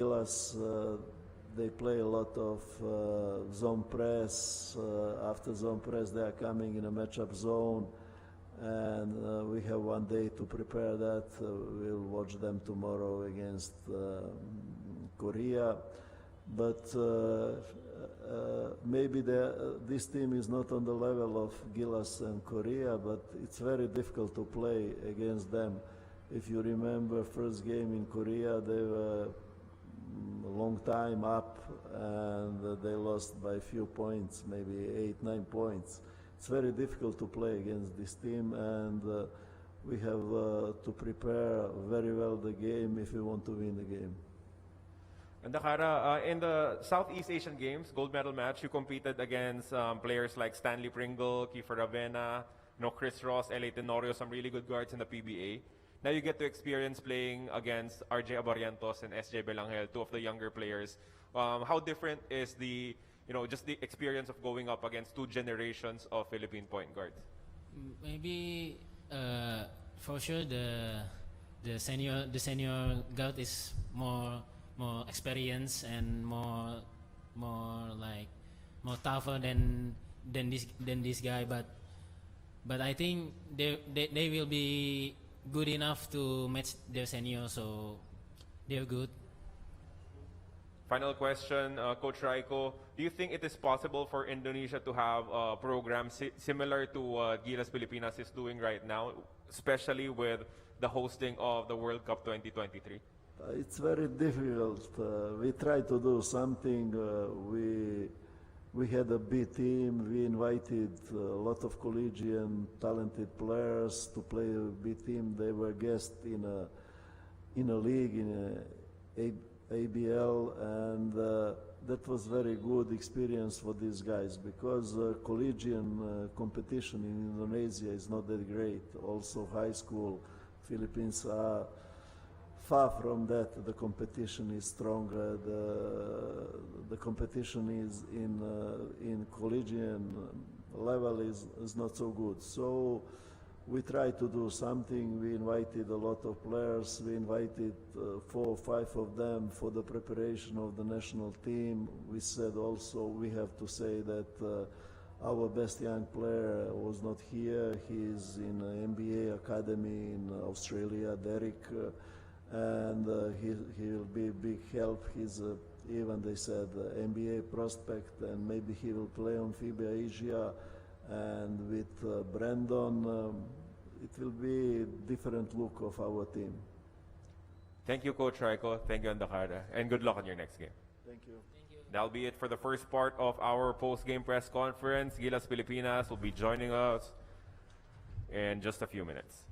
Gilas, they play a lot of zone press. After zone press, they are coming in a matchup zone, and we have one day to prepare that. We'll watch them tomorrow against Korea. But maybe this team is not on the level of Gilas and Korea, but it's very difficult to play against them. If you remember first game in Korea, they were a long time up and they lost by a few points, maybe 8-9 points. It's very difficult to play against this team, and we have to prepare very well the game if we want to win the game. And Dakara, in the Southeast Asian Games gold medal match, you competed against players like Stanley Pringle, Kiefer Ravena, Chris Ross, L.A. Tenorio, some really good guards in the PBA. Now you get to experience playing against RJ Abarientos and SJ Belangel, two of the younger players. How different is the, just the experience of going up against two generations of Philippine point guards? Maybe for sure the senior guard is more experience and more tougher than this guy, but I think they will be good enough to match their senior, so they're good. Final question, Coach Raiko, do you think it is possible for Indonesia to have a program similar to what Gilas Pilipinas is doing right now, especially with the hosting of the World Cup 2023? It's very difficult. We try to do something. We had a B team. We invited a lot of collegiate talented players to play a B team. They were guests in a league, in a ABL, and that was very good experience for these guys, because collegiate competition in Indonesia is not that great. Also high school, Philippines are far from that. The competition is stronger. The competition is in collegiate level is not so good. So we try to do something. We invited a lot of players. We invited 4 or 5 of them for the preparation of the national team. We said also we have to say that our best young player was not here. He is in NBA academy in Australia, Derek. And he will be a big help. He's even, they said, NBA prospect, and maybe he will play on FIBA Asia. And with Brandon, it will be a different look of our team. Thank you, Coach Raiko. Thank you, Andakara. And good luck on your next game. Thank you. That'll be it for the first part of our post-game press conference. Gilas Pilipinas will be joining us in just a few minutes.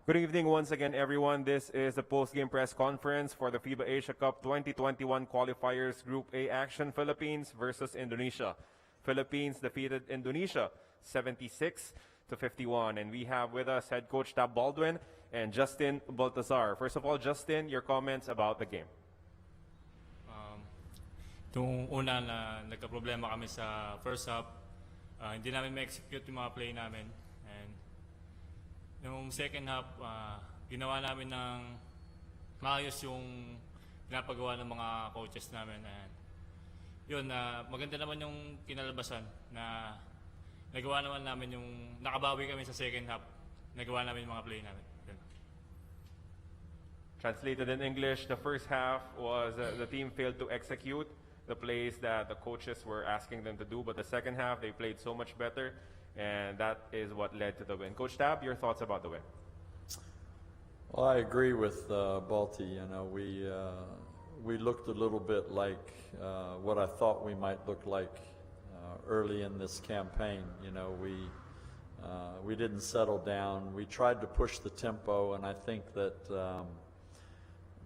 Good evening once again, everyone. This is the post-game press conference for the FIBA Asia Cup 2021 Qualifiers Group A action, Philippines versus Indonesia. Philippines defeated Indonesia 76-51, and we have with us head coach Tab Baldwin and Justin Baltazar. First of all, Justin, your comments about the game. Tung una na nagka-problema kami sa first half, hindi namin ma-execute yung mga play namin. And yung second half, ginawa namin ng maayos yung pinapagawa ng mga coaches namin. And yun, maganda naman yung kinalabasan na nagawa naman namin yung nakabawi kami sa second half, nagawa namin yung mga play namin. Yun. Translated in English, the first half was the team failed to execute the plays that the coaches were asking them to do, but the second half they played so much better, and that is what led to the win. Coach Tab, your thoughts about the win? Well, I agree with Balti. You know, we looked a little bit like what I thought we might look like early in this campaign. You know, we didn't settle down. We tried to push the tempo, and I think that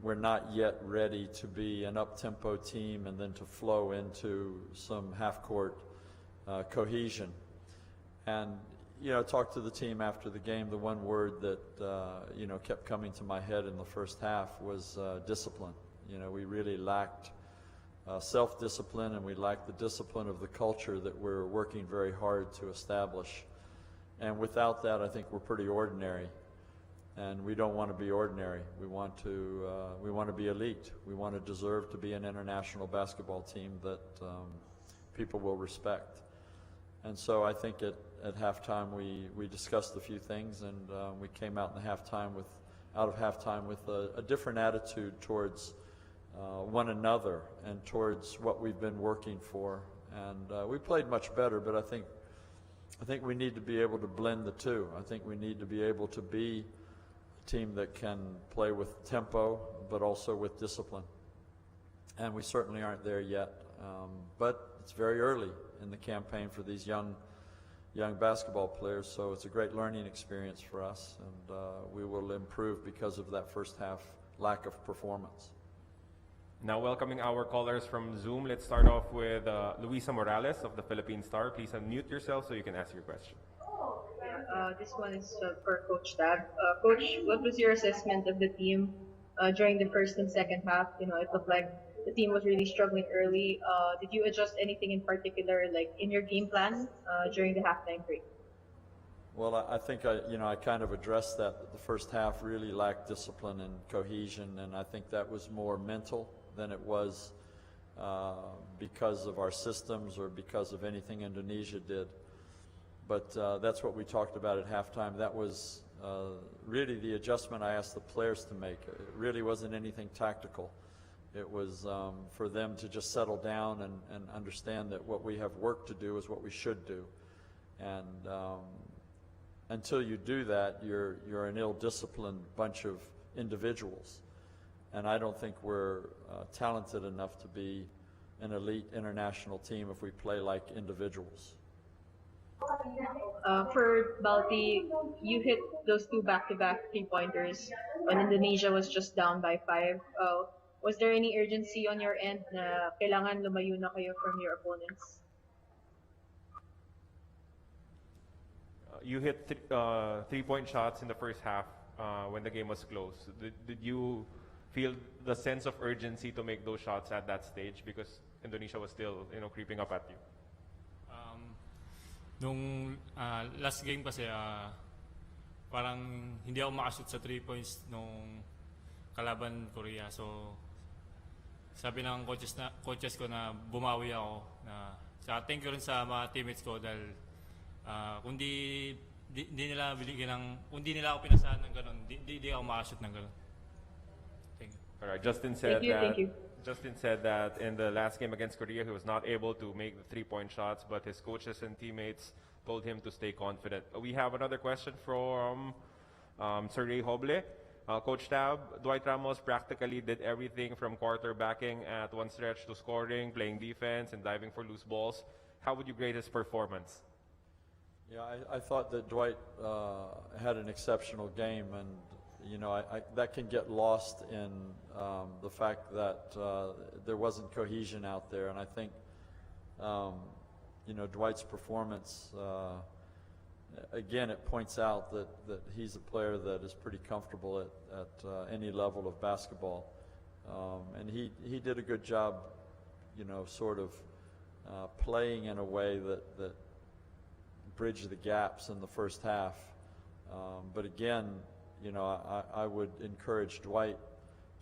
we're not yet ready to be an up-tempo team and then to flow into some half-court cohesion. And you know, talked to the team after the game. The one word that you know, kept coming to my head in the first half was discipline. You know, we really lacked self-discipline, and we lacked the discipline of the culture that we're working very hard to establish. And without that, I think we're pretty ordinary, and we don't want to be ordinary. We want to be elite. We want to deserve to be an international basketball team that people will respect. And so I think at halftime we discussed a few things, and we came out of halftime with a different attitude towards one another and towards what we've been working for. And we played much better, but I think we need to be able to blend the two. I think we need to be able to be a team that can play with tempo, but also with discipline. And we certainly aren't there yet. But it's very early in the campaign for these young basketball players, so it's a great learning experience for us, and we will improve because of that first half lack of performance. Now welcoming our callers from Zoom. Let's start off with Luisa Morales of the Philippine Star. Please unmute yourself so you can ask your question. This one is for Coach Tab. Coach, what was your assessment of the team during the first and second half? You know, it looked like the team was really struggling early. Did you adjust anything in particular, like in your game plan during the halftime break? Well, I think I kind of addressed that. The first half really lacked discipline and cohesion, and I think that was more mental than it was because of our systems or because of anything Indonesia did. But that's what we talked about at halftime. That was really the adjustment I asked the players to make. It really wasn't anything tactical. It was for them to just settle down and understand that what we have work to do is what we should do. And until you do that, you're an ill-disciplined bunch of individuals. And I don't think we're talented enough to be an elite international team if we play like individuals. For Balti, you hit those two back-to-back three-pointers when Indonesia was just down by 5. Was there any urgency on your end na kailangan lumayo na kayo from your opponents? You hit three-point shots in the first half when the game was close. Did you feel the sense of urgency to make those shots at that stage because Indonesia was still, you know, creeping up at you? Nung last game kasi parang hindi ako makashoot sa 3 points nung kalaban Korea. So sabi ng coaches ko na bumawi ako. Thank you rin sa mga teammates ko dahil kung di nila ako pinasahan ng ganun, di ako makashoot ng ganun. Thank you. All right, Justin said that in the last game against Korea, he was not able to make the three-point shots, but his coaches and teammates told him to stay confident. We have another question from Sir Ray Hoble. Coach Tab, Dwight Ramos practically did everything from quarterbacking at one stretch to scoring, playing defense, and diving for loose balls. How would you grade his performance? Yeah, I thought that Dwight had an exceptional game, and you know, that can get lost in the fact that there wasn't cohesion out there. And I think, you know, Dwight's performance, again, it points out that he's a player that is pretty comfortable at any level of basketball. And he did a good job sort of playing in a way that bridged the gaps in the first half. But again, I would encourage Dwight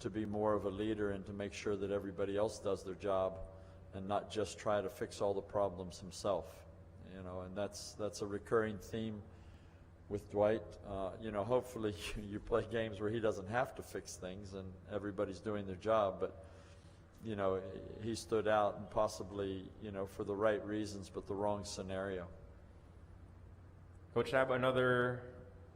to be more of a leader and to make sure that everybody else does their job and not just try to fix all the problems himself. And that's a recurring theme with Dwight. Hopefully you play games where he doesn't have to fix things and everybody's doing their job, but he stood out and possibly, for the right reasons, but the wrong scenario. Coach Tab, another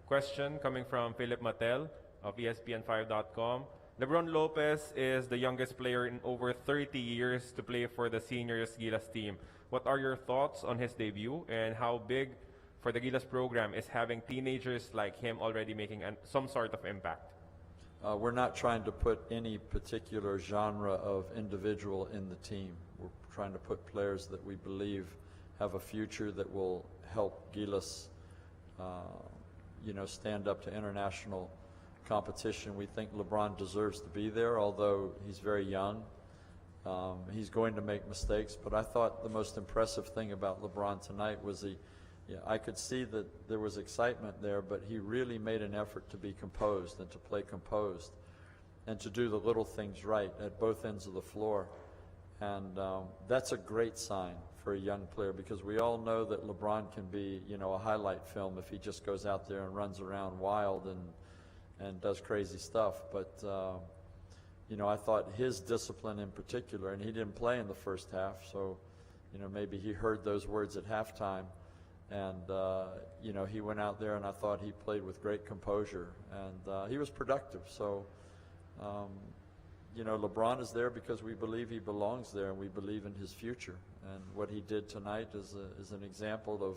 question coming from Philip Mattel of ESPN5.com. Lebron Lopez is the youngest player in over 30 years to play for the seniors Gilas team. What are your thoughts on his debut, and how big for the Gilas program is having teenagers like him already making some sort of impact? We're not trying to put any particular genre of individual in the team. We're trying to put players that we believe have a future that will help Gilas stand up to international competition. We think LeBron deserves to be there, although he's very young. He's going to make mistakes, but I thought the most impressive thing about LeBron tonight was I could see that there was excitement there, but he really made an effort to be composed and to play composed and to do the little things right at both ends of the floor. And that's a great sign for a young player, because we all know that LeBron can be, a highlight film if he just goes out there and runs around wild and does crazy stuff. But, I thought his discipline in particular, and he didn't play in the first half, so, maybe he heard those words at halftime. And, he went out there and I thought he played with great composure, and he was productive. So, LeBron is there because we believe he belongs there and we believe in his future. And what he did tonight is an example of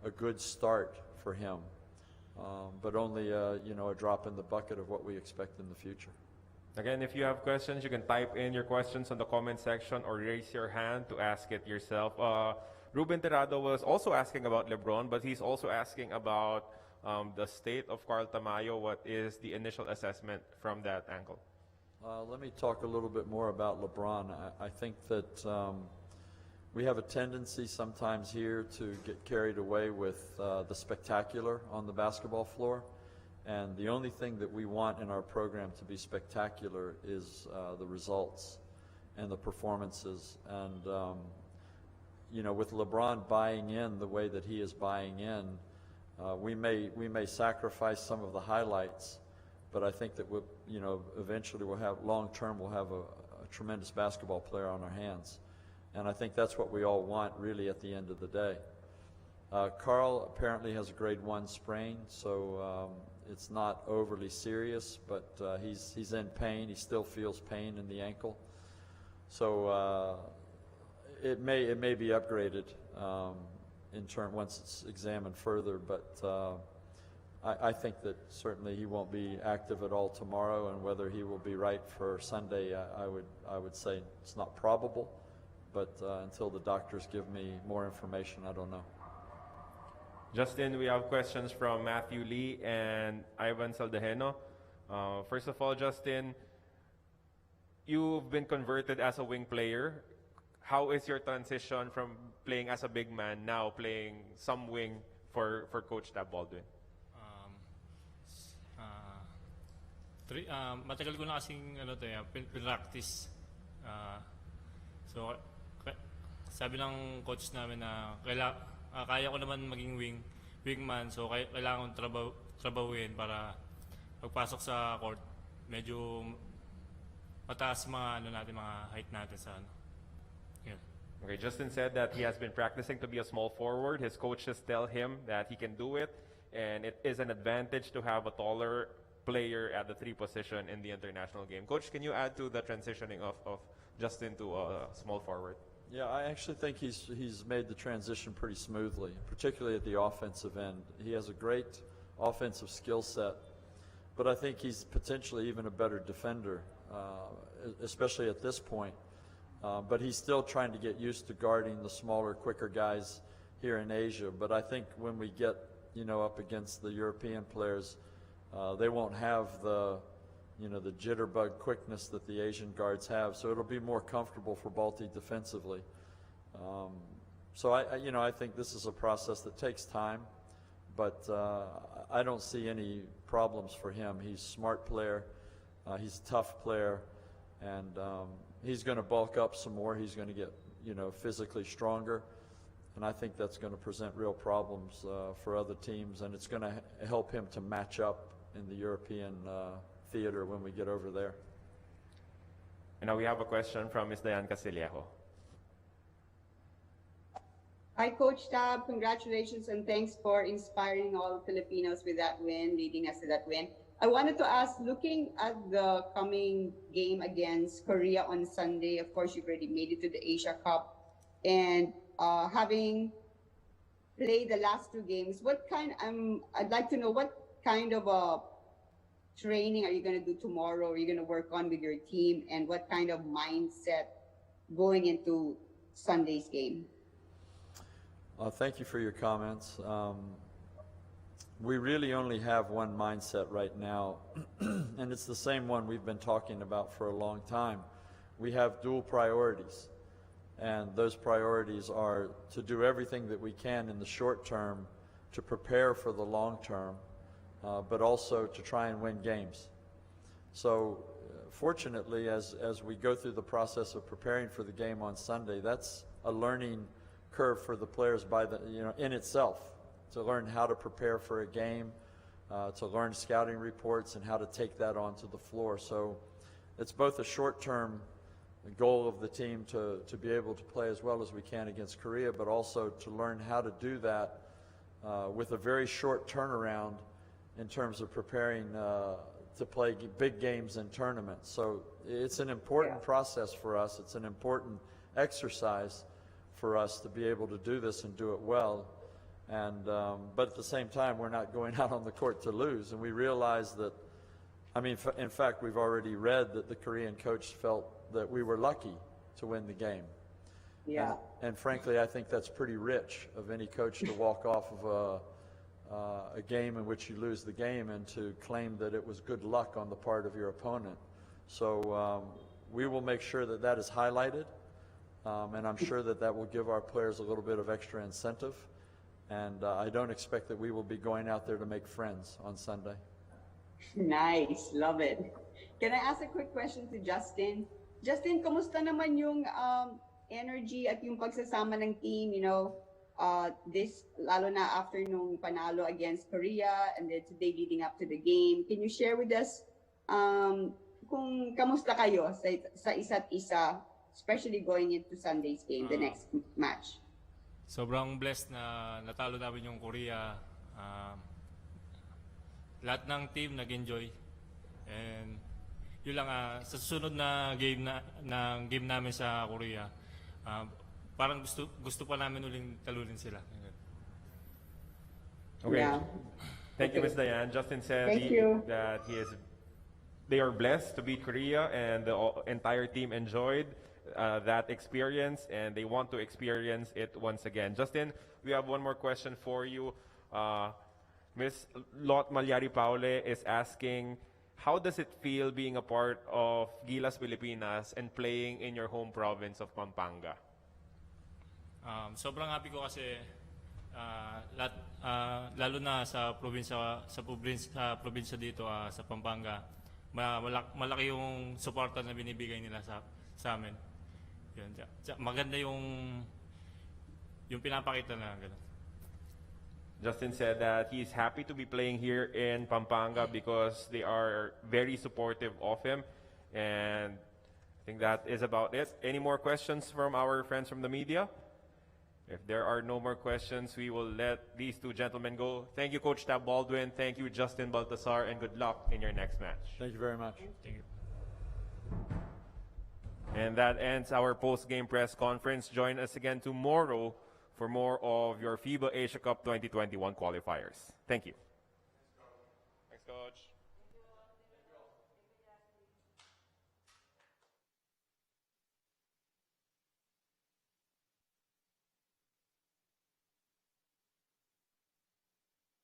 a good start for him, but only, a drop in the bucket of what we expect in the future. Again, if you have questions, you can type in your questions on the comment section or raise your hand to ask it yourself. Ruben Tirado was also asking about LeBron, but he's also asking about the state of Carl Tamayo. What is the initial assessment from that angle? Let me talk a little bit more about LeBron. I think that we have a tendency sometimes here to get carried away with the spectacular on the basketball floor. And the only thing that we want in our program to be spectacular is the results and the performances. And, with LeBron buying in the way that he is buying in, we may sacrifice some of the highlights, but I think that eventually long-term we'll have a tremendous basketball player on our hands. And I think that's what we all want really at the end of the day. Carl apparently has a grade 1 sprain, so it's not overly serious, but he's in pain. He still feels pain in the ankle. So it may be upgraded once it's examined further, but I think that certainly he won't be active at all tomorrow, and whether he will be right for Sunday, I would say it's not probable, but until the doctors give me more information, I don't know. Justin, we have questions from Matthew Lee and Ivan Saldejeno. First of all, Justin, you've been converted as a wing player. How is your transition from playing as a big man now playing some wing for Coach Tab Baldwin? Matagal ko na kasing practice. So sabi ng coach namin na kaya ko naman maging wingman, so kailangan kong trabahuin para pagpasok sa court medyo mataas mga height natin sa Yeah. Okay, Justin said that he has been practicing to be a small forward. His coaches tell him that he can do it, and it is an advantage to have a taller player at the 3 position in the international game. Coach, can you add to the transitioning of Justin to a small forward? Yeah, I actually think he's made the transition pretty smoothly, particularly at the offensive end. He has a great offensive skill set, but I think he's potentially even a better defender, especially at this point. But he's still trying to get used to guarding the smaller, quicker guys here in Asia. But I think when we get, up against the European players, they won't have the the jitterbug quickness that the Asian guards have. So it'll be more comfortable for Balti defensively. So I think this is a process that takes time, but I don't see any problems for him. He's a smart player, he's a tough player, and he's going to bulk up some more. He's going to get physically stronger, and I think that's going to present real problems for other teams, and it's going to help him to match up in the European theater when we get over there. And now we have a question from Ms. Diane Castillejo. Hi, Coach Tab. Congratulations and thanks for inspiring all Filipinos with that win, leading us to that win. I wanted to ask, looking at the coming game against Korea on Sunday, of course, you've already made it to the Asia Cup, and having played the last two games, I'd like to know what kind of a training are you going to do tomorrow? Are you going to work on with your team, and what kind of mindset going into Sunday's game? Thank you for your comments. We really only have one mindset right now, and it's the same one we've been talking about for a long time. We have dual priorities, and those priorities are to do everything that we can in the short term to prepare for the long term, but also to try and win games. So fortunately, as we go through the process of preparing for the game on Sunday, that's a learning curve for the players in itself, to learn how to prepare for a game, to learn scouting reports and how to take that onto the floor. So it's both a short-term goal of the team to be able to play as well as we can against Korea, but also to learn how to do that with a very short turnaround in terms of preparing to play big games in tournaments. So it's an important process for us. It's an important exercise for us to be able to do this and do it well. And but at the same time, we're not going out on the court to lose. And we realize that, in fact, we've already read that the Korean coach felt that we were lucky to win the game. Yeah. And frankly, I think that's pretty rich of any coach to walk off of a game in which you lose the game and to claim that it was good luck on the part of your opponent. So we will make sure that that is highlighted. And I'm sure that will give our players a little bit of extra incentive. And I don't expect that we will be going out there to make friends on Sunday. Nice. Love it. Can I ask a quick question to Justin? Justin, kamusta naman yung energy at yung pagsasama ng team, lalo na after nung panalo against Korea and then today leading up to the game. Can you share with us kung kamusta kayo sa isa't isa, especially going into Sunday's game, the next match? Sobrang blessed na natalo namin yung Korea. Lahat ng team nag-enjoy. And yun lang, sa susunod na game namin sa Korea, parang gusto pa namin uling talunin sila. Okay. Yeah. Thank you, Ms. Diane. Justin said that they are blessed to beat Korea, and the entire team enjoyed that experience, and they want to experience it once again. Justin, we have one more question for you. Ms. Lot Malyari Paule is asking, how does it feel being a part of Gilas Pilipinas and playing in your home province of Pampanga? Sobrang happy ko kasi lalo na sa probinsya dito sa Pampanga, malaki yung suporta na binibigay nila sa amin. Yun, maganda yung pinapakita na gano'n. Justin said that he's happy to be playing here in Pampanga because they are very supportive of him, and I think that is about it. Any more questions from our friends from the media? If there are no more questions, we will let these two gentlemen go. Thank you, Coach Tab Baldwin. Thank you, Justin Baltasar, and good luck in your next match. Thank you very much. Thank you. And that ends our post-game press conference. Join us again tomorrow for more of your FIBA Asia Cup 2021 qualifiers. Thank you. Thanks, Coach.